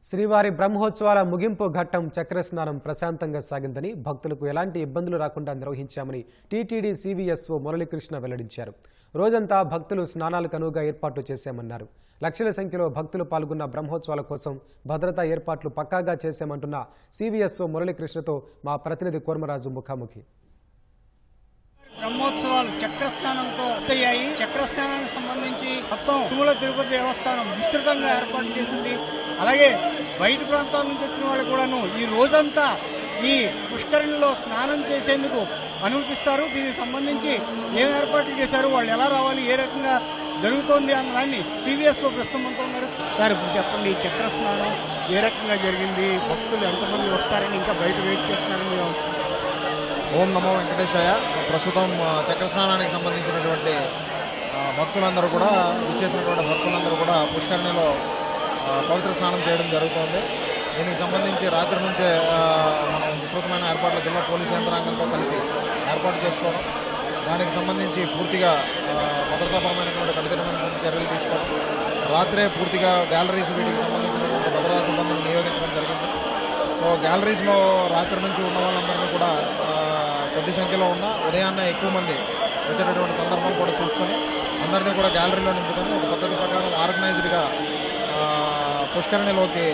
శ్రీవారి బ్రహ్మోత్సవాల ముగింపు ఘట్టం చక్రస్నానం ప్రశాంతంగా సాగిందని భక్తులకు ఎలాంటి ఇబ్బందులు రాకుండా నిర్వహించామని టీటీడీ సివిఎస్ఓ మురళీకృష్ణ వెల్లడించారు. రోజంతా భక్తులు స్నానాలకు అనువుగా ఏర్పాట్లు చేశామన్నారు. లక్షల సంఖ్యలో భక్తులు పాల్గొన్న బ్రహ్మోత్సవాల కోసం భద్రతా ఏర్పాట్లు పక్కాగా చేశామంటున్న సివిఎస్ఓ మురళీకృష్ణతో మా ప్రతినిధి కోర్మరాజు ముఖాముఖి. బ్రహ్మోత్సవాలు చక్రస్నానంతో పూర్తయ్యాయి. చక్రస్నానానికి సంబంధించి మొత్తం తిరుమల తిరుపతి దేవస్థానం విస్తృతంగా ఏర్పాటు చేసింది. అలాగే బయట ప్రాంతాల నుంచి వచ్చిన వాళ్ళు కూడాను ఈ రోజంతా ఈ పుష్కరిణిలో స్నానం చేసేందుకు అనుమతిస్తారు. దీనికి సంబంధించి ఏం ఏర్పాట్లు చేశారు, వాళ్ళు ఎలా రావాలి, ఏ రకంగా జరుగుతోంది అన్న దాన్ని సివిఎస్ఓ ప్రస్తుతం ఉన్నారు. సార్, ఇప్పుడు చెప్పండి, ఈ చక్ర స్నానం ఏ రకంగా జరిగింది, భక్తులు ఎంతమంది వస్తారని ఇంకా బయట వెయిట్ చేస్తున్నారు మీరు? ఓం నమో వెంకటేశాయ. ప్రస్తుతం చక్రస్నానానికి సంబంధించినటువంటి భక్తులందరూ కూడా విచ్చేసినటువంటి భక్తులందరూ కూడా పుష్కరిణిలో పవిత్ర స్నానం చేయడం జరుగుతోంది. దీనికి సంబంధించి రాత్రి నుంచే మనం విస్తృతమైన ఏర్పాట్ల జిల్లా పోలీసు యంత్రాంగంతో కలిసి ఏర్పాటు చేసుకోవడం, దానికి సంబంధించి పూర్తిగా భద్రతాపరమైనటువంటి కఠినమైనటువంటి చర్యలు తీసుకోవడం, రాత్రే పూర్తిగా గ్యాలరీస్ వీటికి సంబంధించినటువంటి భద్రతా సిబ్బందిని నియోగించడం జరిగింది. సో గ్యాలరీస్లో రాత్రి నుంచి ఉన్న వాళ్ళందరినీ కూడా కొద్ది సంఖ్యలో ఉన్న ఉదయాన్నే ఎక్కువ మంది వచ్చేటటువంటి సందర్భం కూడా చూసుకొని అందరినీ కూడా గ్యాలరీలో నింపుకొని ఒక పద్ధతి ప్రకారం ఆర్గనైజ్డ్గా పుష్కరిణిలోకి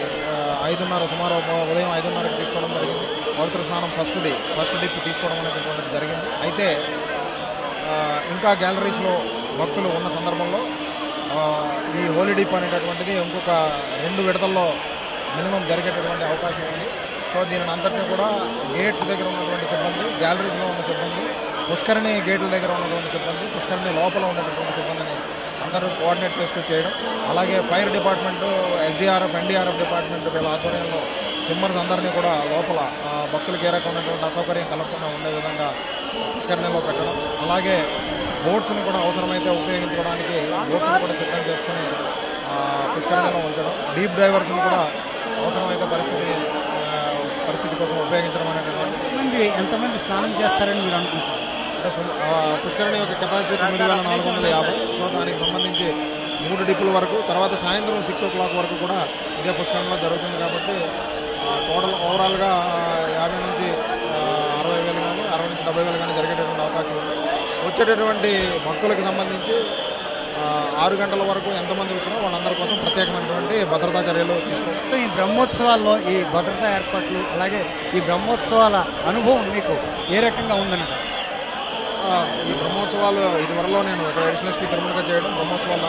5:30 సుమారు ఉదయం 5:30కి తీసుకోవడం జరిగింది. పవిత్ర స్నానం ఫస్ట్ డిప్ తీసుకోవడం అనేటటువంటిది జరిగింది. అయితే ఇంకా గ్యాలరీస్లో భక్తులు ఉన్న సందర్భంలో ఈ హోలీ డిప్ అనేటటువంటిది ఇంకొక 2 విడతల్లో మినిమం జరిగేటటువంటి అవకాశం ఉంది. సో దీనిని అంతటినీ కూడా గేట్స్ దగ్గర ఉన్నటువంటి సిబ్బంది, గ్యాలరీస్లో ఉన్న సిబ్బంది, పుష్కరిణి గేట్ల దగ్గర ఉన్నటువంటి సిబ్బంది, పుష్కరిణి లోపల ఉన్నటువంటి సిబ్బందిని అందరూ కోఆర్డినేట్ చేసుకుని చేయడం, అలాగే fire department, SDRF, NDRF department వీళ్ళ ఆధ్వర్యంలో స్విమ్మర్స్ అందరినీ కూడా లోపల భక్తులకు ఏ రకమైనటువంటి అసౌకర్యం కలగకుండా ఉండే విధంగా పుష్కరిణిలో పెట్టడం, అలాగే బోట్స్ని కూడా అవసరమైతే ఉపయోగించుకోవడానికి బోట్స్ని కూడా సిద్ధం చేసుకుని పుష్కరిణిలో ఉంచడం, డీప్ డైవర్స్ని కూడా అవసరమైతే పరిస్థితి కోసం ఉపయోగించడం అనేటటువంటి. ఎంతమంది స్నానం చేస్తారని మీరు అనుకుంటున్నారు? పుష్కరిణి యొక్క కెపాసిటీ 9,450. సో దానికి సంబంధించి 3 డిప్పుల వరకు, తర్వాత సాయంత్రం 6 o'clock వరకు కూడా ఇదే పుష్కరిణిలో జరుగుతుంది. కాబట్టి టోటల్ ఓవరాల్గా 50 నుంచి 60,000 కానీ 60 నుంచి 70,000 కానీ జరిగేటటువంటి అవకాశం ఉంది. వచ్చేటటువంటి భక్తులకు సంబంధించి 6 గంటల వరకు ఎంతమంది వచ్చినా వాళ్ళందరి కోసం ప్రత్యేకమైనటువంటి భద్రతా చర్యలు తీసుకుంటాం. ఈ బ్రహ్మోత్సవాల్లో ఈ భద్రతా ఏర్పాట్లు, అలాగే ఈ బ్రహ్మోత్సవాల అనుభవం మీకు ఏ రకంగా ఉందన్నమాట? ఈ బ్రహ్మోత్సవాలు ఇదివరలో నేను ఇక్కడ అడిషనల్ ఎస్పీ తిరుమలగా చేయడం, బ్రహ్మోత్సవాల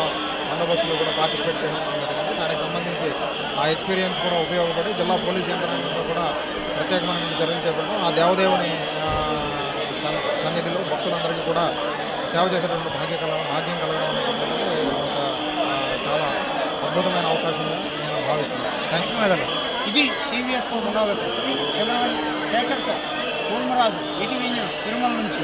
బందోబస్తులో కూడా పార్టిసిపేట్ చేయడం జరిగింది. దానికి సంబంధించి ఆ ఎక్స్పీరియన్స్ కూడా ఉపయోగపడి జిల్లా పోలీస్ యంత్రాంగంతో కూడా ప్రత్యేకమైన చర్యలు చేపట్టడం, ఆ దేవదేవుని సన్నిధిలో భక్తులందరికీ కూడా సేవ చేసేటువంటి భాగ్యం కలగడం అనేటువంటిది ఒక చాలా అద్భుతమైన అవకాశంగా నేను భావిస్తున్నాను. Thank you madam. ఇది సివిఎస్ఓ మనోగతం. కెమెరామెన్ శేఖర్తో కోర్మరాజు, ఈటీవీ న్యూస్, తిరుమల నుంచి.